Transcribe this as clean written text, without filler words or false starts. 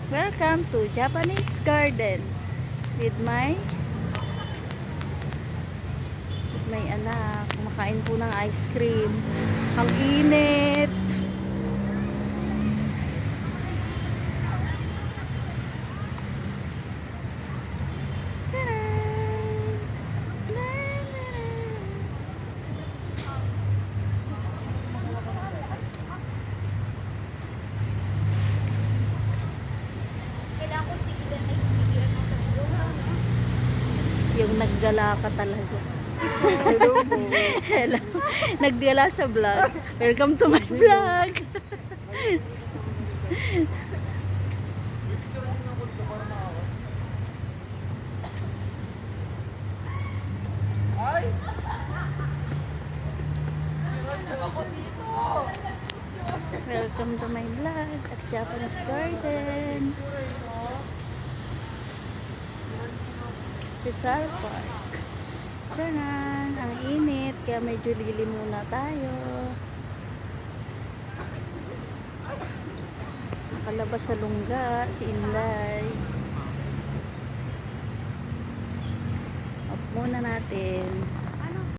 Welcome to Japanese Garden with my anak. Kumakain po ng ice cream. Ang init. Yung naggala ka talaga. Hello po. Hello. Naggala sa vlog. Welcome to my vlog. Ay! Welcome to my vlog at Japanese Garden. Rizal Park. Ganun, ang init, kaya medyo lilim muna tayo. Nakalabas sa lungga, si Inday. Off muna natin.